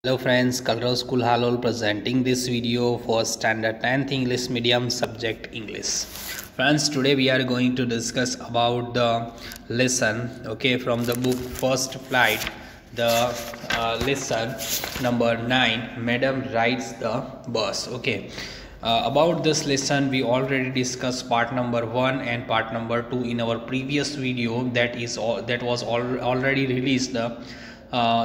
Hello friends, Kalra School Halol presenting this video for Standard 10th English Medium subject English. Friends, today we are going to discuss about the lesson, from the book First Flight, the lesson number 9, Madam Rides the Bus. About this lesson we already discussed part number 1 and part number 2 in our previous video that was already released.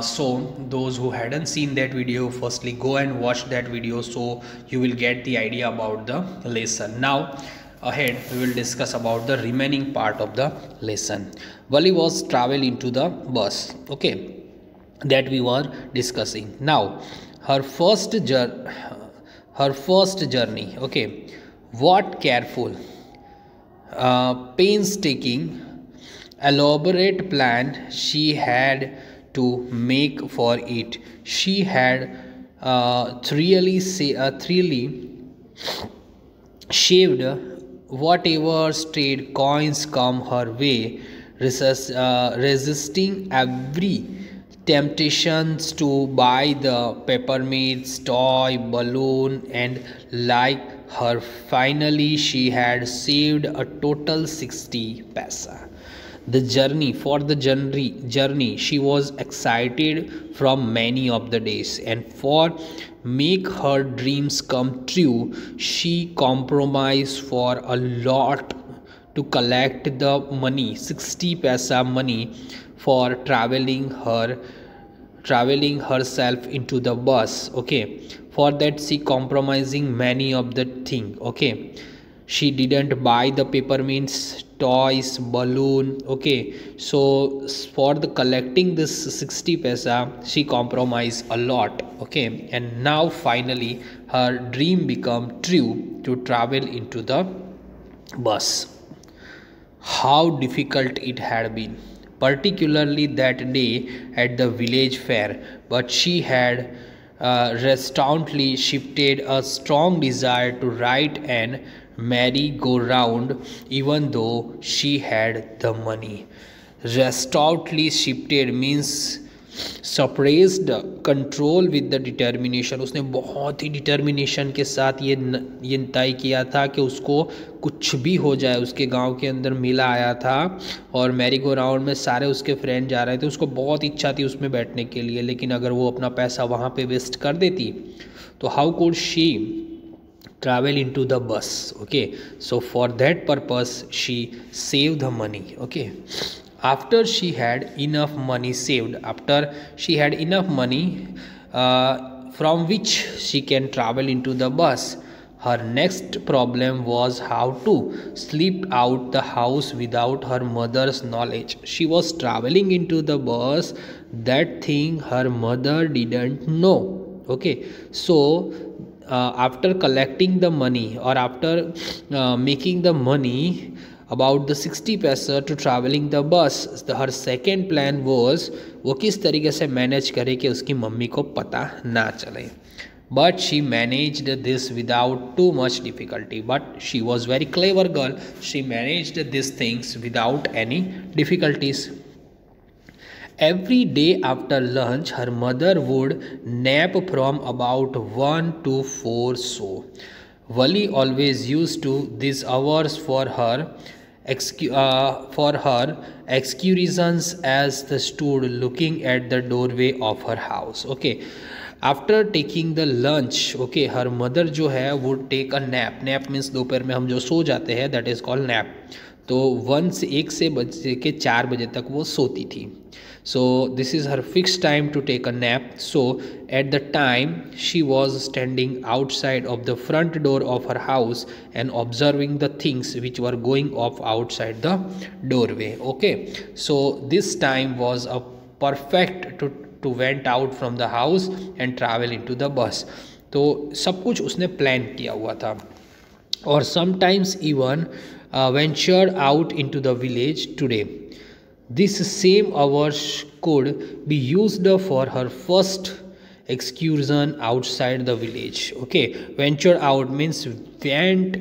So those who hadn't seen that video, firstly go and watch that video so you will get the idea about the lesson. Now ahead we will discuss about the remaining part of the lesson. Wally was travel into the bus, that we were discussing. Now her first journey, what careful, painstaking, elaborate plan she had to make for it. She had thoroughly shaved whatever strayed coins come her way, resisting every temptations to buy the peppermints, toy, balloon, and like her. Finally, she had saved a total 60 paisa. The journey she was excited from many of the days, and for make her dreams come true she compromised for a lot to collect the money, 60 paisa money, for traveling herself into the bus. For that she compromising many of the thing. She didn't buy the peppermints, toys, balloon. So for the collecting this 60 paisa she compromised a lot. And now finally her dream become true to travel into the bus. How difficult it had been, particularly that day at the village fair, but she had resolutely shifted a strong desire to ride an merry-go-round, even though she had the money. Resolutely shifted means suppressed control with the determination. उसने बहुत ही determination के साथ ये तय किया था कि उसको कुछ भी हो जाए. उसके गांव के अंदर मेला आया था और मैरी गो राउंड में सारे उसके फ्रेंड जा रहे थे. उसको बहुत इच्छा थी उसमें बैठने के लिए, लेकिन अगर वो अपना पैसा वहाँ पे वेस्ट कर देती तो how could she travel into the bus. So for that purpose she saved the money. After she had enough money saved, from which she can travel into the bus, her next problem was how to slip out the house without her mother's knowledge. She was traveling into the bus, that thing her mother didn't know. So after collecting the money, or after making the money about the 60 paisa to traveling the bus, her second plan was वो किस तरीके से manage करे कि उसकी mummy को पता ना चले. But she managed this without too much difficulty. But she was very clever girl. She managed these things without any difficulties. Every day after lunch, her mother would nap from about 1 to 4 so. Wali always used to these hours for her excursions as they stood looking at the doorway of her house. After taking the lunch, her mother जो है would take a nap. Nap means दोपहर में हम जो सो जाते हैं, that is called nap. तो 1 से बजे के 4 बजे तक वो सोती थी. So this is her fixed time to take a nap. So at the time she was standing outside of the front door of her house and observing the things which were going off outside the doorway. So this time was a perfect to went out from the house and travel into the bus. तो सब कुछ उसने plan किया हुआ था. Or sometimes even ventured out into the village today. This same hours could be used for her first excursion outside the village. Ventured out means went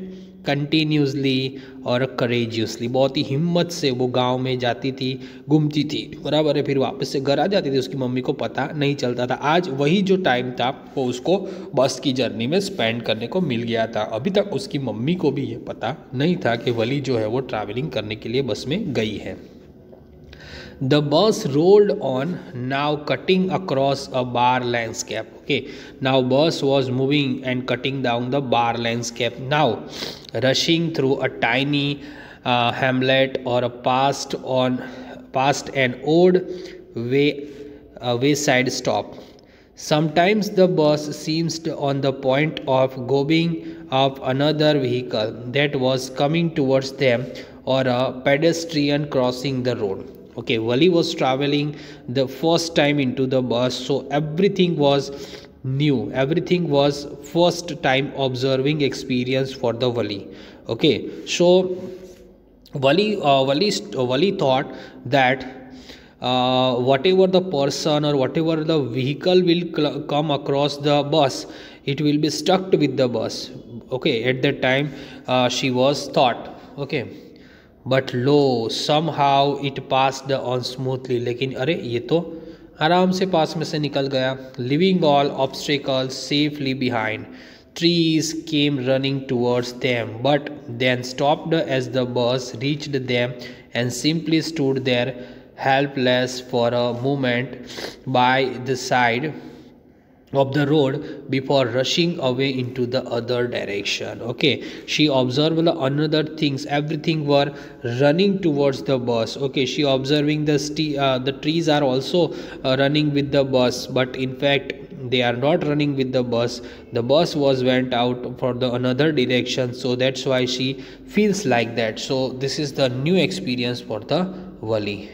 continuously और courageously, बहुत ही हिम्मत से वो गांव में जाती थी, घूमती थी, बराबर है, फिर वापस से घर आ जाती थी, उसकी मम्मी को पता नहीं चलता था। आज वही जो टाइम था वो उसको बस की जर्नी में स्पेंड करने को मिल गया था। अभी तक उसकी मम्मी को भी ये पता नहीं था कि वली जो है वो ट्रैवलिंग करने के लिए बस में गई है। The bus rolled on, now cutting across a bar landscape. Okay, now bus was moving and cutting down the bar landscape. Now rushing through a tiny hamlet or past an old wayside stop. Sometimes the bus seems on the point of going up another vehicle that was coming towards them, or a pedestrian crossing the road. Okay, Wali was traveling the first time into the bus, so everything was new, everything was first time observing experience for the Wali. Okay, so Wali thought that whatever the person or whatever the vehicle will come across the bus, it will be stuck with the bus. Okay, at that time she was thought. Okay, but low somehow it passed on smoothly. लेकिन अरे ये तो आराम से पास में से निकल गया. Leaving all obstacles safely behind. Trees came running towards them, but then stopped as the bus reached them and simply stood there helpless for a moment by the side of the road before rushing away into the other direction. Okay, she observed the another things, everything were running towards the bus. Okay, she observing the trees are also running with the bus, but in fact they are not running with the bus. The bus was went out for the another direction, so that's why she feels like that. So this is the new experience for the Wali.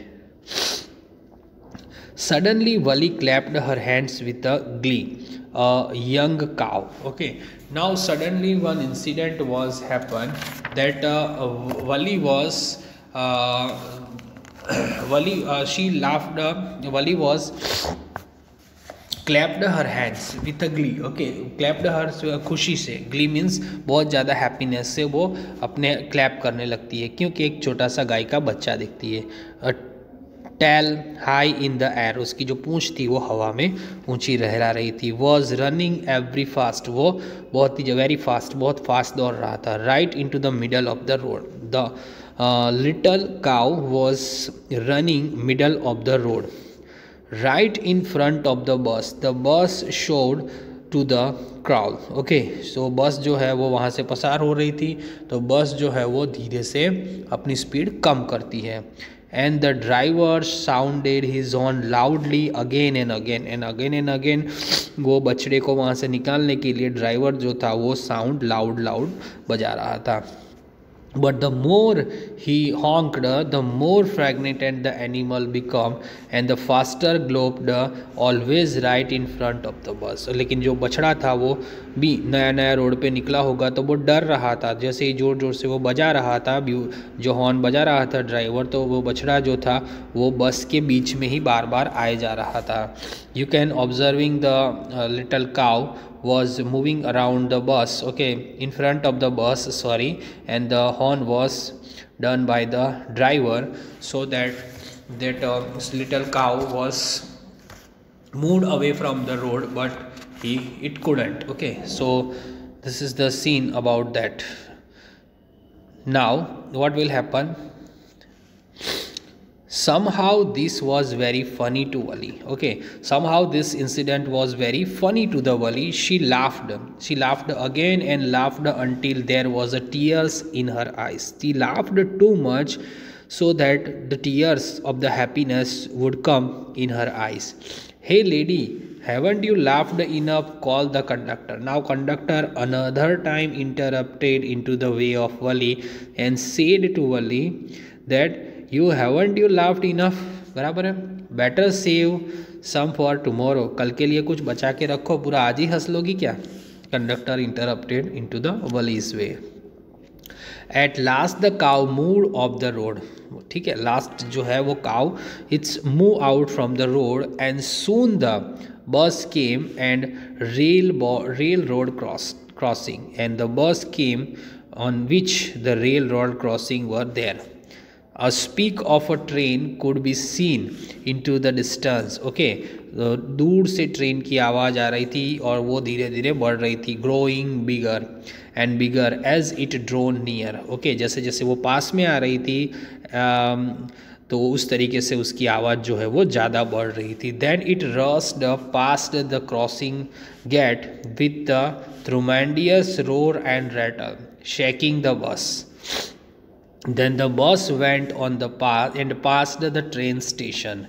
Suddenly Wali clapped her hands with a glee. A young cow. Okay, now suddenly one incident was happened that Wali was she laughed. Wali was clapped her hands with a glee. Okay, clapped her खुशी से. Glee means बहुत ज़्यादा happiness से वो अपने clap करने लगती है, क्योंकि एक छोटा सा गाय का बच्चा दिखती है. Tail high in the air, उसकी जो पूंछ थी वो हवा में ऊंची लहरा रही थी. वॉज रनिंग एवरी फास्ट, वो बहुत ही वेरी फास्ट, बहुत फास्ट दौड़ रहा था. Right in to the middle of the road. The little cow was running middle of the road right in front of the bus. The bus showed to the crowd. Okay, so बस जो है वो वहाँ से पसार हो रही थी, तो बस जो है वो धीरे से अपनी स्पीड कम करती है. And the driver sounded his horn loudly again and again and again and again. वो बछड़े को वहाँ से निकालने के लिए ड्राइवर जो था वो साउंड लाउड बजा रहा था. But the more he honked, the more fragmented the animal became, and the faster galloped, always right in front of the bus. लेकिन जो बछड़ा था वो भी नया नया रोड पे निकला होगा, तो वो डर रहा था. जैसे ही जोर जोर से वो बजा रहा था, जो हॉर्न बजा रहा था ड्राइवर, तो वो बछड़ा जो था वो बस के बीच में ही बार बार आए जा रहा था. You can observing the little cow was moving around the bus, okay, in front of the bus, sorry, and the horn was done by the driver, so that little cow was moved away from the road, but it couldn't. Okay, so this is the scene about that. Now what will happen? Somehow this was very funny to Wali. Okay, somehow this incident was very funny to the Wali. She laughed again and laughed until there was a tears in her eyes. She laughed too much so that the tears of the happiness would come in her eyes. Hey lady, haven't you laughed enough? Called the conductor. Now conductor another time interrupted into the way of Wali and said to Wali that you haven't you laughed enough. बराबर है. Better save some for tomorrow, कल के लिए कुछ बचा के रखो, पूरा आज ही हंस लोगी क्या. Conductor interrupted into the Valli's way. At last the cow move off the road. ठीक है, लास्ट जो है वो cow it's move out from the road and soon the bus came and rail road crossing and the bus came on which the railroad crossing were there. A speak of a train could be seen into the distance. Okay, दूर से train की आवाज़ आ रही थी और वो धीरे धीरे बढ़ रही थी. Growing bigger and bigger as it drew near. Okay, जैसे जैसे वो पास में आ रही थी तो उस तरीके से उसकी आवाज़ जो है वो ज़्यादा बढ़ रही थी. Then it rushed past the crossing gate with the tremendous roar and rattle shaking the bus. Then the bus went on the path and passed the train station.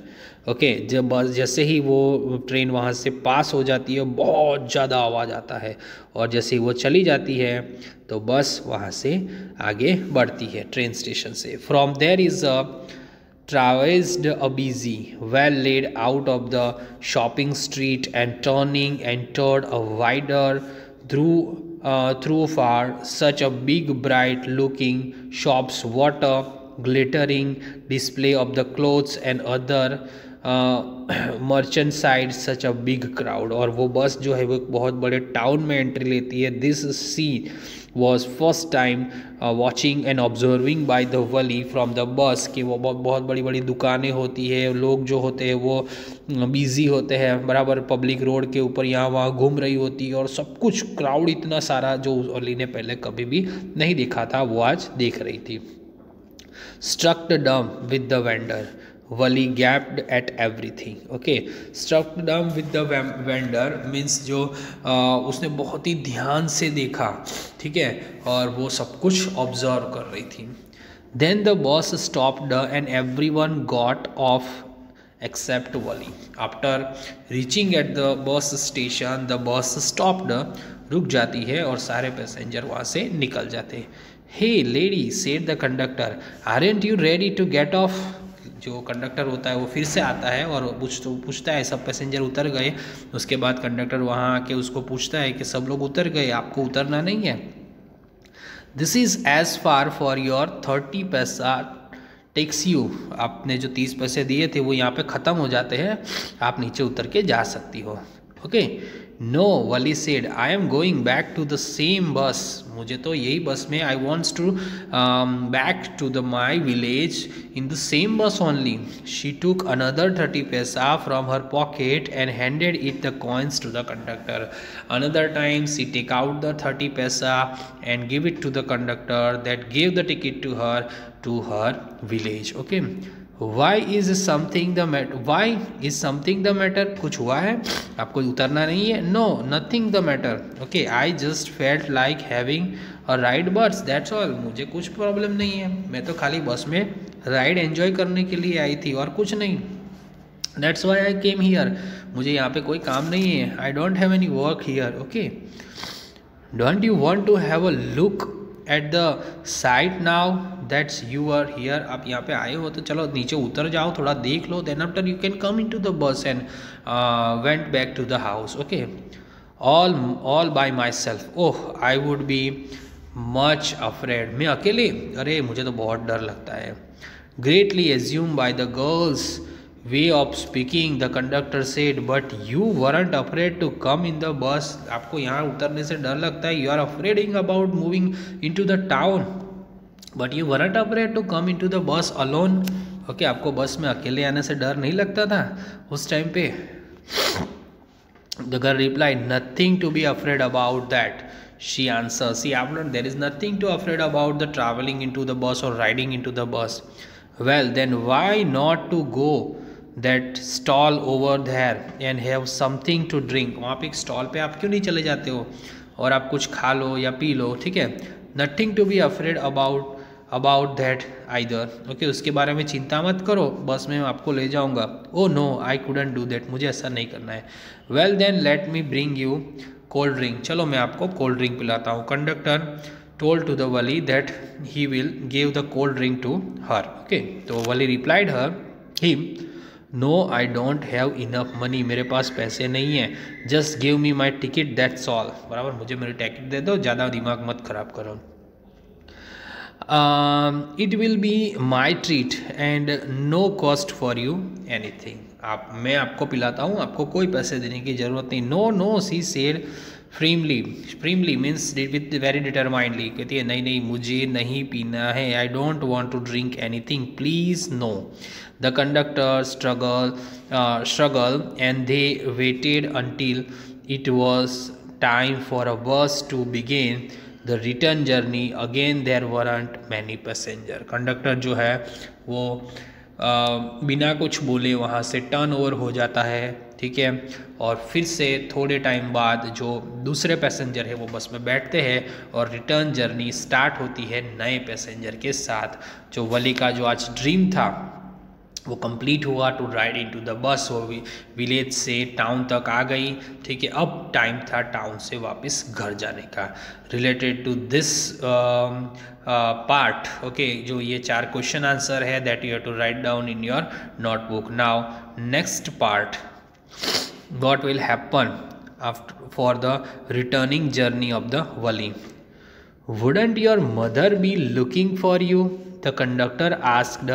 Okay, जब बस जैसे ही वो ट्रेन वहाँ से पास हो जाती है बहुत ज़्यादा आवाज़ आता है और जैसे ही वो चली जाती है तो बस वहाँ से आगे बढ़ती है ट्रेन स्टेशन से. From there is a traversed a busy, well laid out of the shopping street and turning entered a wider thoroughfare. Such a big, bright-looking shops, water, glittering display of the clothes and other merchandise. Such a big crowd. और वो बस जो है वो बहुत बड़े town में entry लेती है. This scene was first time watching and observing by the wali from the bus कि वो बहुत बड़ी बड़ी दुकानें होती है, लोग जो होते हैं वो बिज़ी होते हैं बराबर पब्लिक रोड के ऊपर यहाँ वहाँ घूम रही होती है और सब कुछ क्राउड इतना सारा जो वली ने पहले कभी भी नहीं देखा था वो आज देख रही थी. Struck dumb with the vendor. Wali gaped at everything. Okay, struck dumb with the vendor means जो उसने बहुत ही ध्यान से देखा, ठीक है, और वो सब कुछ ऑब्जर्व कर रही थी. Then the bus stopped and everyone got off except Wali. After reaching at the bus station, the bus stopped. रुक जाती है और सारे पैसेंजर वहाँ से निकल जाते. Hey lady, said the conductor, aren't you ready to get off? जो कंडक्टर होता है वो फिर से आता है और पूछता है सब पैसेंजर उतर गए. उसके बाद कंडक्टर वहाँ आके उसको पूछता है कि सब लोग उतर गए, आपको उतरना नहीं है. This is as far for your 30 paisa takes you. आपने जो 30 पैसे दिए थे वो यहाँ पे ख़त्म हो जाते हैं, आप नीचे उतर के जा सकती हो. Okay. No, Valli said, I am going back to the same bus. मुझे तो यही बस में I wants to back to the my village in the same bus only. She took another 30 paisa from her pocket and handed it the coins to the conductor. Another time she take out the 30 paisa and give it to the conductor that give the ticket to her village. Okay. Why is something the matter? Why is something the matter? कुछ हुआ है, आपको उतरना नहीं है? No, nothing the matter. Okay, I just felt like having a ride bus. That's all. मुझे कुछ problem नहीं है, मैं तो खाली बस में राइड एंजॉय करने के लिए आई थी और कुछ नहीं. That's why I came here. मुझे यहाँ पे कोई काम नहीं है. I don't have any work here. Okay. Don't you want to have a look at the site now that you are here? आप यहाँ पे आए हो तो चलो नीचे उतर जाओ, थोड़ा देख लो. Then after you can come into the bus and went back to the house. Okay. All by myself. Oh, I would be much afraid. मैं अकेले, अरे मुझे तो बहुत डर लगता है. Greatly assumed by the girls way of speaking, the conductor said, but you weren't afraid to come in the bus. आपको यहाँ उतरने से डर लगता है. You are afraid about moving into the town, but you weren't afraid to come into the bus alone. Okay, आपको बस में अकेले आने से डर नहीं लगता था उस टाइम पे. The girl replied, nothing to be afraid about that. She answered, see, there is nothing to afraid about the traveling into the bus or riding into the bus. Well, then why not to go that stall over there and have something to drink? वहाँ पे एक stall पे आप क्यों नहीं चले जाते हो और आप कुछ खा लो या पी लो, ठीक है. Nothing to be afraid about that either. Okay, उसके बारे में चिंता मत करो, बस में आपको ले जाऊँगा. Oh no, I couldn't do that. मुझे ऐसा नहीं करना है. Well then let me bring you cold drink. चलो मैं आपको कोल्ड ड्रिंक पिलाता हूँ. Conductor told to the wali that he will give the cold drink to her. Okay, तो wali replied him, no, I don't have enough money. मेरे पास पैसे नहीं हैं. Just give me my ticket, that's all. बराबर, मुझे मेरी ticket दे दो, ज़्यादा दिमाग मत खराब करो. It will be my treat and no cost for you anything. मैं आपको पिलाता हूँ, आपको कोई पैसे देने की ज़रूरत नहीं। No no she said firmly, firmly means with very determinedly, कहती है नहीं नहीं मुझे नहीं पीना है, I don't want to drink anything, please no. The conductor struggle and they waited until it was time for a bus to begin the return journey. Again there weren't many passenger. Conductor जो है वो बिना कुछ बोले वहाँ से turn over हो जाता है, ठीक है, और फिर से थोड़े टाइम बाद जो दूसरे पैसेंजर है वो बस में बैठते हैं और रिटर्न जर्नी स्टार्ट होती है नए पैसेंजर के साथ। जो वली का जो आज ड्रीम था वो कंप्लीट हुआ, to ride into the bus. वो विलेज से टाउन तक आ गई, ठीक है, अब टाइम था टाउन से वापस घर जाने का। Related to this part, okay, जो ये 4 क्वेश्चन आंसर है that you have to write down in your notebook. Now next part, what will happen after for the returning journey of the wali? Wouldn't your mother be looking for you? The conductor asked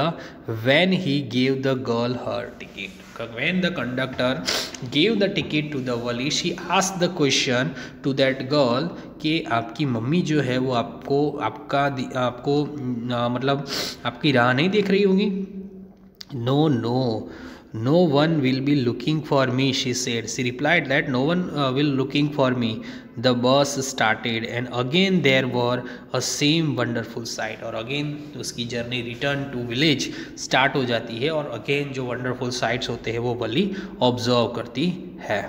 when he gave the girl her ticket. When the conductor gave the ticket to the wali, she asked the question to that girl कि आपकी mummy जो है वो आपको मतलब आपकी राह नहीं देख रही होंगी? No, no. No one will be looking for me, she said. She replied that no one will looking for me. The bus started and again there were a same wonderful sight. और again उसकी journey return to village start हो जाती है और again जो wonderful sites होते हैं वो वली ऑब्जर्व करती है।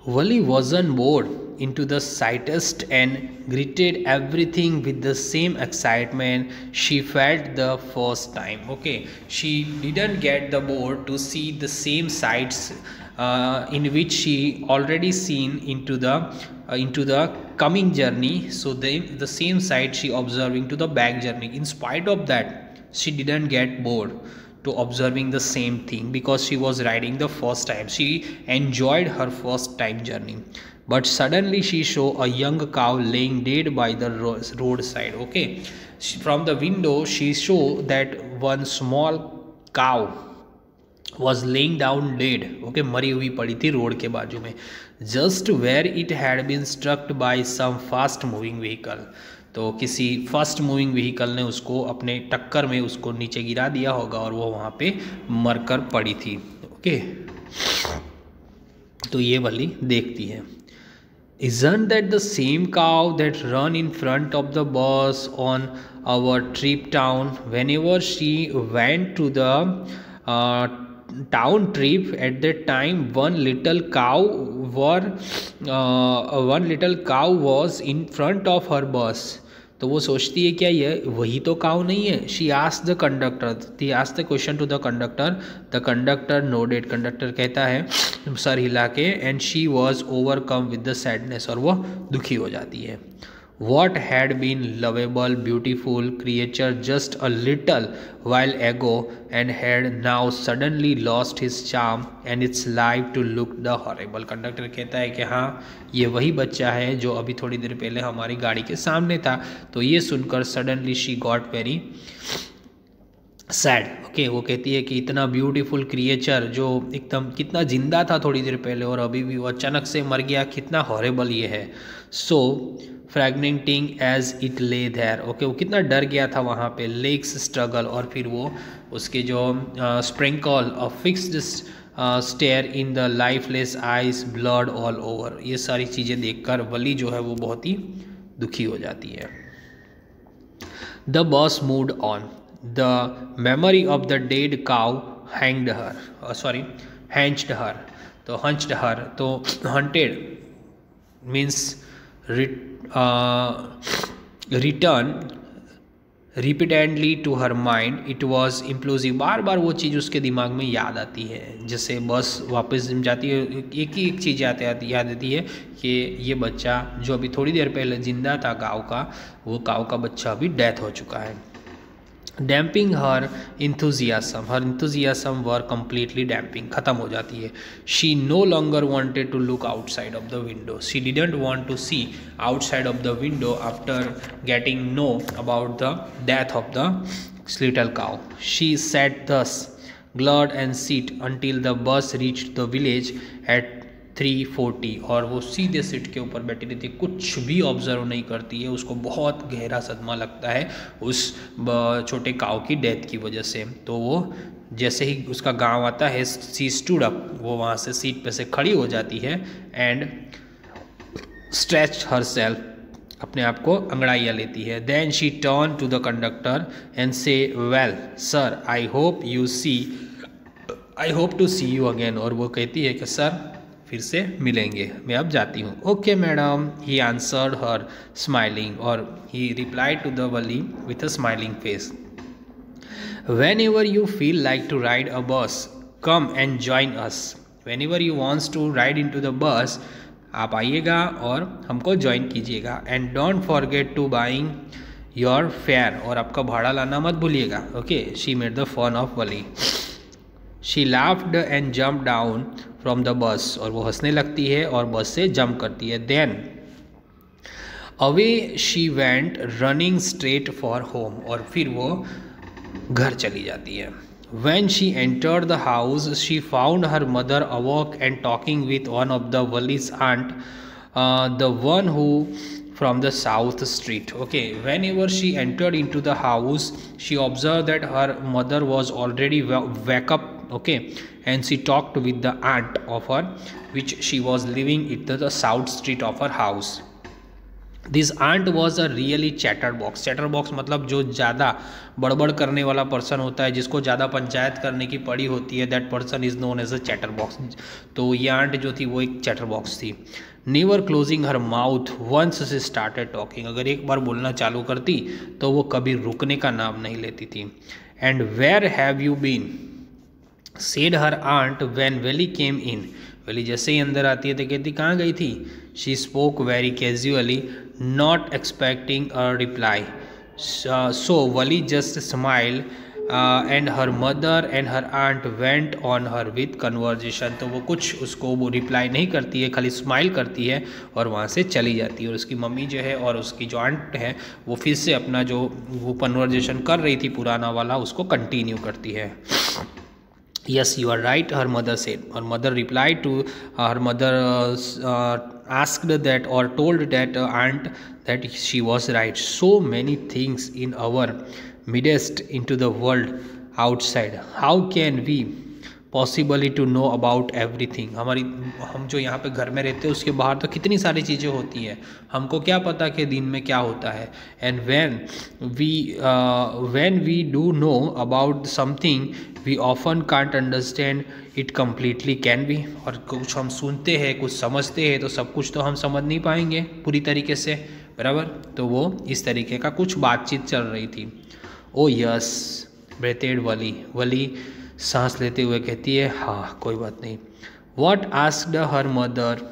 Wali wasn't bored into the slightest and greeted everything with the same excitement she felt the first time. Okay, she didn't get the bored to see the same sights in which she already seen into the coming journey. So the same sight she observing to the back journey. In spite of that, she didn't get bored to observing the same thing because she was riding the first time. She enjoyed her first time journey. But suddenly she saw a young cow laying dead by the roadside. Okay, from the window she saw that one small cow was laying down dead. Okay, मरी हुई पड़ी थी road के बाजू में, just where it had been struck by some fast moving vehicle. तो किसी fast moving vehicle ने उसको अपने टक्कर में उसको नीचे गिरा दिया होगा और वो वहाँ पे मरकर पड़ी थी। ओके, तो ये वाली देखती है। Isn't that the same cow that ran in front of the bus on our trip down? Whenever she went to the town trip at that time, one little cow was in front of her bus. तो वो सोचती है क्या ये वही तो cow नहीं है? She asked the conductor, the asked the question to the conductor. The conductor nodded, conductor कहता है सर हिला के, and she was overcome with the sadness, और वो दुखी हो जाती है। What had been lovable, beautiful creature just a little while ago and had now suddenly lost his charm and its life to look the horrible. Conductor कहता है कि हाँ ये वही बच्चा है जो अभी थोड़ी देर पहले हमारी गाड़ी के सामने था। तो ये सुनकर suddenly she got very sad. Okay, वो कहती है कि इतना ब्यूटीफुल क्रिएचर जो एकदम कितना जिंदा था थोड़ी देर पहले और अभी भी वो अचानक से मर गया, कितना हॉरेबल ये है। So frightening as it lay there. Okay, वो कितना डर गया था वहाँ पे। लेग्स स्ट्रगल, और फिर वो उसके जो sprinkle of fixed stare in the lifeless eyes, blood all over, ये सारी चीज़ें देखकर वली जो है वो बहुत ही दुखी हो जाती है। The bus moved on. The memory of the dead cow hanged her, hunched her. तो hunched her, तो hunted means return repeatedly to her mind. It was impulsive, बार बार वो चीज़ उसके दिमाग में याद आती है। जैसे बस वापस जाती है, एक ही एक चीज़ याद आती है कि ये बच्चा जो अभी थोड़ी देर पहले जिंदा था काऊ का, वो काऊ का बच्चा अभी डेथ हो चुका है। Damping her enthusiasm were completely damping, ख़त्म हो जाती है. She no longer wanted to look outside of the window. She didn't want to see outside of the window after getting know about the death of the little cow. She sat thus glued and seat until the bus reached the village at 3:40. और वो सीधे seat के ऊपर बैठी रहती है, कुछ भी ऑब्जर्व नहीं करती है. उसको बहुत गहरा सदमा लगता है उस छोटे काऊ की डेथ की वजह से. तो वो जैसे ही उसका गांव आता है, सी स्टूड अप, वो वहाँ से सीट पे से खड़ी हो जाती है एंड स्ट्रेच हर सेल्फ, अपने आप को अंगड़ाइयाँ लेती है. Then she turn to the conductor and say well sir I hope to see you again. और वो कहती है कि सर फिर से मिलेंगे, मैं अब जाती हूँ. Okay madam, he answered her smiling, और he replied to the Valli with a smiling face. Whenever you feel like to ride a bus come and join us. Whenever you wants to ride in to the bus, आप आइएगा और हमको join कीजिएगा. And don't forget to buying your fare, और आपका भाड़ा लाना मत भूलिएगा. Okay, she made the fun of Valli. She laughed and jump down from the bus, और वो हंसने लगती है और बस से जंप करती है. Then away she went running straight for home, और फिर वो घर चली जाती है. When she entered the house, she found her mother awoke and talking with one of the Wally's aunt, the one who from the south street. Okay, whenever she entered into the house, she observed that her mother was already wake up. Okay, and she talked with the aunt of her, which she was living at the south street of her house. This aunt was a really chatterbox. Chatterbox मतलब जो ज़्यादा बड़बड़ करने वाला person होता है, जिसको ज़्यादा पंचायत करने की पड़ी होती है, that person is known as a chatterbox. तो ये आंट जो थी वो एक चैटर बॉक्स थी. Never closing her mouth once she started talking. अगर एक बार बोलना चालू करती तो वो कभी रुकने का नाम नहीं लेती थी. And where have you been said her aunt when Valli came in. Valli जैसे ही अंदर आती है तो कहती कहाँ गई थी. She spoke very casually, not expecting a reply. So Valli just smile and her mother and her aunt went on her with conversation. तो वो कुछ उसको वो रिप्लाई नहीं करती है, खाली स्माइल करती है और वहाँ से चली जाती है. और उसकी मम्मी जो है और उसकी जो आंट है वो फिर से अपना जो वो कन्वर्जेशन कर रही थी पुराना वाला, उसको कंटिन्यू करती है. Yes, you are right, her mother said. Her mother replied to her mother asked that or told that aunt that she was right. So many things in our midst into the world outside. How can we possibly to know about everything? हम जो यहाँ पे घर में रहते हैं उसके बाहर तो कितनी सारी चीज़ें होती हैं, हमको क्या पता कि दिन में क्या होता है. And when we do know about something we often can't understand it completely, can we? और कुछ हम सुनते हैं, कुछ समझते हैं, तो सब कुछ तो हम समझ नहीं पाएंगे पूरी तरीके से, बराबर. तो वो इस तरीके का कुछ बातचीत चल रही थी. ओ यस ब्रेथेड वली. वली सांस लेते हुए कहती है हाँ कोई बात नहीं. What asked her mother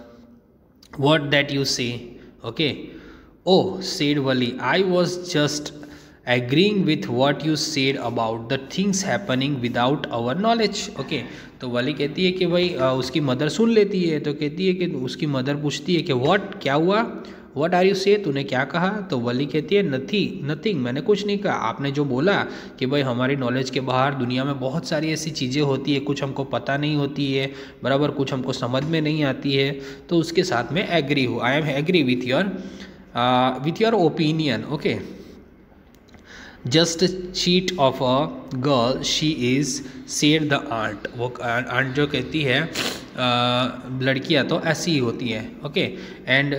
what that you say. Okay, oh said Valli I was just agreeing with what you said about the things happening without our knowledge. Okay, तो वली कहती है कि भाई उसकी मदर सुन लेती है, तो कहती है कि उसकी मदर पूछती है कि व्हाट, क्या हुआ, व्हाट आर यू से, तूने क्या कहा. तो वली कहती है नथिंग, मैंने कुछ नहीं कहा. आपने जो बोला कि भाई हमारी नॉलेज के बाहर दुनिया में बहुत सारी ऐसी चीज़ें होती है, कुछ हमको पता नहीं होती है, बराबर, कुछ हमको समझ में नहीं आती है, तो उसके साथ में एग्री हूँ. I am agree with your opinion. Okay, just cheat of a girl she is said the aunt. वो आंट जो कहती है लड़कियां तो ऐसी ही होती हैं. Okay, and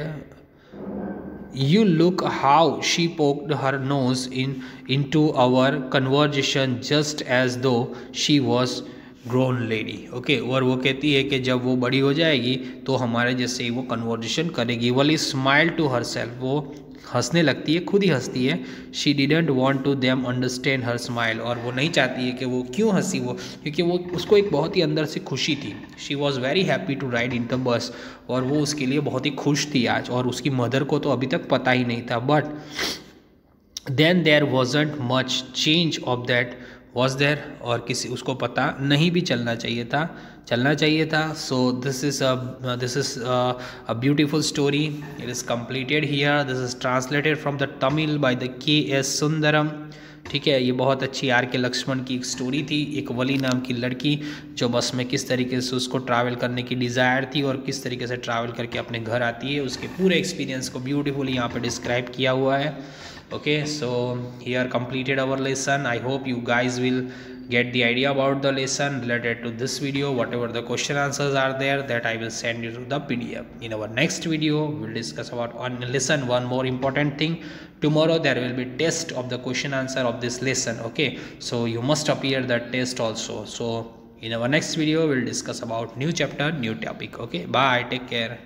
you look how she poked her nose in to our conversation just as though she was grown lady. Okay, और वो कहती है कि जब वो बड़ी हो जाएगी तो हमारे जैसे ही वो कन्वर्जेशन करेगी. Valli smile to herself. वो हंसने लगती है, खुद ही हंसती है. She didn't want to them understand her smile. और वो नहीं चाहती है कि वो क्यों हंसी, वो क्योंकि वो उसको एक बहुत ही अंदर से खुशी थी. She was very happy to ride in the bus. और वो उसके लिए बहुत ही खुश थी आज, और उसकी मदर को तो अभी तक पता ही नहीं था. But then there wasn't much change of that was there, और किसी उसको पता नहीं भी चलना चाहिए था. So this is a beautiful story. It is completed here. This is translated from the Tamil by the K.S. Sundaram. ठीक है, ये बहुत अच्छी R.K. लक्ष्मण की एक स्टोरी थी. एक वली नाम की लड़की जो बस में किस तरीके से उसको ट्रैवल करने की डिज़ायर थी और किस तरीके से ट्रैवल करके अपने घर आती है, उसके पूरे एक्सपीरियंस को ब्यूटीफुली यहाँ पे डिस्क्राइब किया हुआ है. Okay, so here completed our lesson. I hope you guys will get the idea about the lesson related to this video. Whatever the question answers are there, that I will send you to the PDF. In our next video, we will discuss about lesson one more important thing. Tomorrow there will be test of the question answer of this lesson. Okay, so you must appear the test also. So in our next video, we will discuss about new chapter, new topic. Okay, bye, take care.